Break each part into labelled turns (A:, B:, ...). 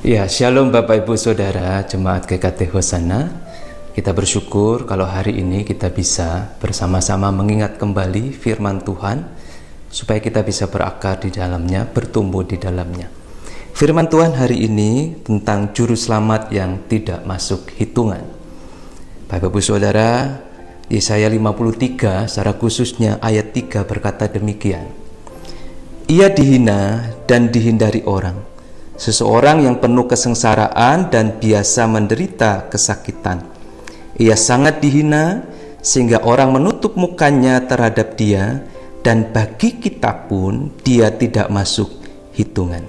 A: Ya, Shalom Bapak Ibu Saudara Jemaat GKT Hosana. Kita bersyukur kalau hari ini kita bisa bersama-sama mengingat kembali firman Tuhan, supaya kita bisa berakar di dalamnya, bertumbuh di dalamnya. Firman Tuhan hari ini tentang juru selamat yang tidak masuk hitungan. Bapak Ibu Saudara, Yesaya 53 secara khususnya ayat 3 berkata demikian. Ia dihina dan dihindari orang, seseorang yang penuh kesengsaraan dan biasa menderita kesakitan. Ia sangat dihina sehingga orang menutup mukanya terhadap dia, dan bagi kita pun dia tidak masuk hitungan.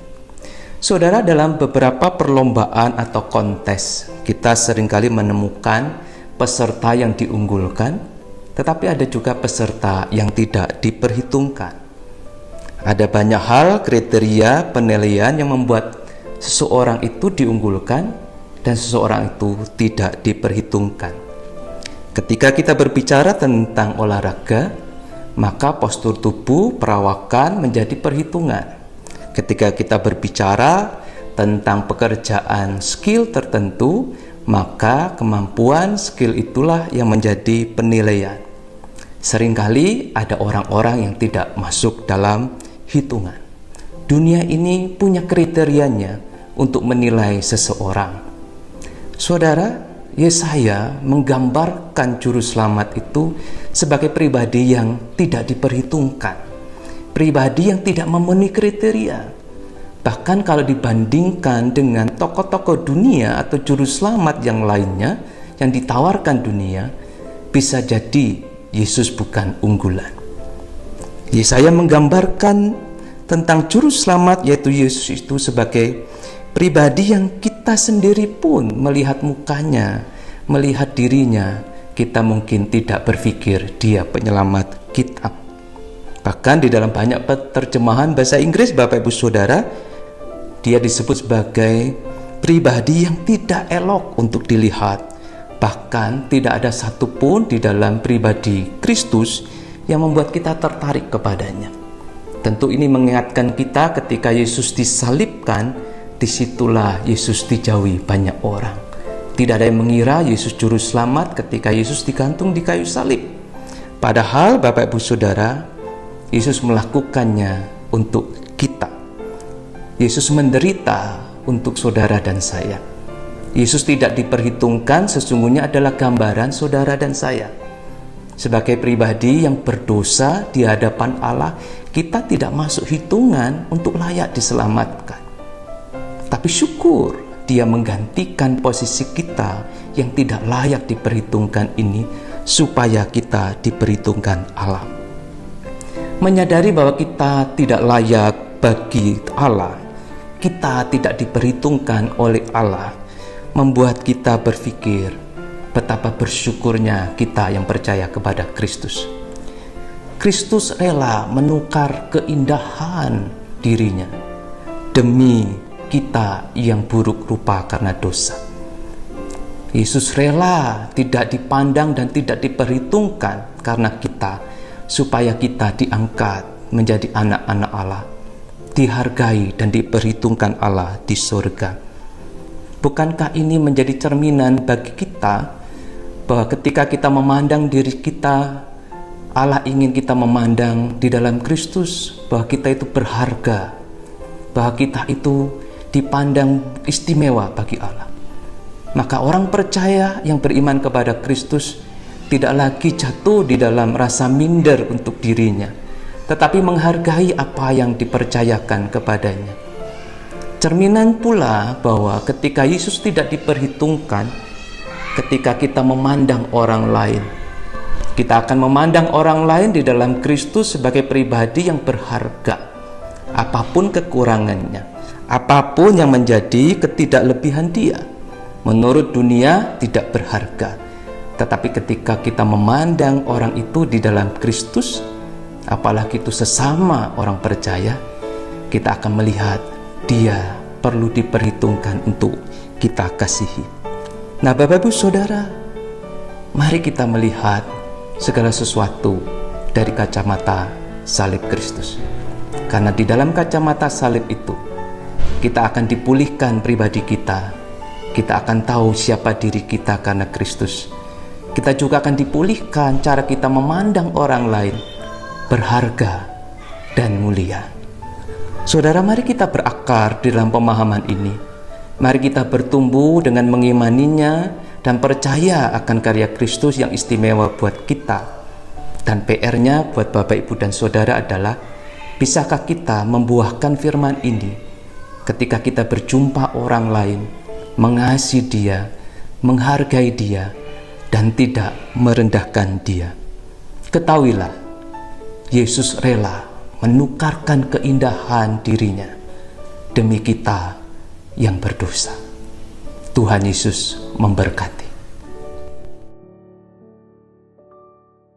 A: Saudara, dalam beberapa perlombaan atau kontes, kita seringkali menemukan peserta yang diunggulkan, tetapi ada juga peserta yang tidak diperhitungkan. Ada banyak hal, kriteria, penilaian yang membuat seseorang itu diunggulkan dan seseorang itu tidak diperhitungkan. Ketika kita berbicara tentang olahraga, maka postur tubuh, perawakan menjadi perhitungan. Ketika kita berbicara tentang pekerjaan skill tertentu, maka kemampuan skill itulah yang menjadi penilaian. Seringkali ada orang-orang yang tidak masuk dalam hitungan. Dunia ini punya kriterianya untuk menilai seseorang. Saudara, Yesaya menggambarkan juru selamat itu sebagai pribadi yang tidak diperhitungkan, pribadi yang tidak memenuhi kriteria. Bahkan kalau dibandingkan dengan tokoh-tokoh dunia atau juru selamat yang lainnya yang ditawarkan dunia, bisa jadi Yesus bukan unggulan. Yesaya menggambarkan tentang juru selamat, yaitu Yesus itu sebagai pribadi yang kita sendiri pun melihat mukanya, melihat dirinya, kita mungkin tidak berpikir dia penyelamat kita. Bahkan di dalam banyak terjemahan bahasa Inggris, Bapak Ibu Saudara, dia disebut sebagai pribadi yang tidak elok untuk dilihat. Bahkan tidak ada satupun di dalam pribadi Kristus yang membuat kita tertarik kepadanya. Tentu ini mengingatkan kita ketika Yesus disalibkan, disitulah Yesus dijauhi banyak orang. Tidak ada yang mengira Yesus juru selamat ketika Yesus digantung di kayu salib. Padahal Bapak Ibu Saudara, Yesus melakukannya untuk kita. Yesus menderita untuk saudara dan saya. Yesus tidak diperhitungkan sesungguhnya adalah gambaran saudara dan saya. Sebagai pribadi yang berdosa di hadapan Allah, kita tidak masuk hitungan untuk layak diselamatkan. Tapi syukur dia menggantikan posisi kita yang tidak layak diperhitungkan ini, supaya kita diperhitungkan Allah. Menyadari bahwa kita tidak layak bagi Allah, kita tidak diperhitungkan oleh Allah, membuat kita berpikir betapa bersyukurnya kita yang percaya kepada Kristus. Kristus rela menukar keindahan dirinya demi kita yang buruk rupa karena dosa. Yesus rela tidak dipandang dan tidak diperhitungkan karena kita, supaya kita diangkat menjadi anak-anak Allah, dihargai dan diperhitungkan Allah di surga. Bukankah ini menjadi cerminan bagi kita bahwa ketika kita memandang diri kita, Allah ingin kita memandang di dalam Kristus bahwa kita itu berharga, bahwa kita itu dipandang istimewa bagi Allah. Maka orang percaya yang beriman kepada Kristus tidak lagi jatuh di dalam rasa minder untuk dirinya, tetapi menghargai apa yang dipercayakan kepadanya. Cerminan pula bahwa ketika Yesus tidak diperhitungkan, ketika kita memandang orang lain, kita akan memandang orang lain di dalam Kristus sebagai pribadi yang berharga, apapun kekurangannya, apapun yang menjadi ketidaklebihan dia. Menurut dunia tidak berharga, tetapi ketika kita memandang orang itu di dalam Kristus, apalagi itu sesama orang percaya, kita akan melihat dia perlu diperhitungkan untuk kita kasihi. Nah, Bapak Ibu Saudara, mari kita melihat segala sesuatu dari kacamata salib Kristus. Karena di dalam kacamata salib itu kita akan dipulihkan pribadi kita. Kita akan tahu siapa diri kita karena Kristus. Kita juga akan dipulihkan cara kita memandang orang lain berharga dan mulia. Saudara, mari kita berakar di dalam pemahaman ini. Mari kita bertumbuh dengan mengimaninya dan percaya akan karya Kristus yang istimewa buat kita. Dan PR-nya buat Bapak, Ibu, dan Saudara adalah, bisakah kita membuahkan firman ini ketika kita berjumpa orang lain, mengasihi dia, menghargai dia, dan tidak merendahkan dia. Ketahuilah, Yesus rela menukarkan keindahan dirinya demi kita yang berdosa. Tuhan Yesus memberkati.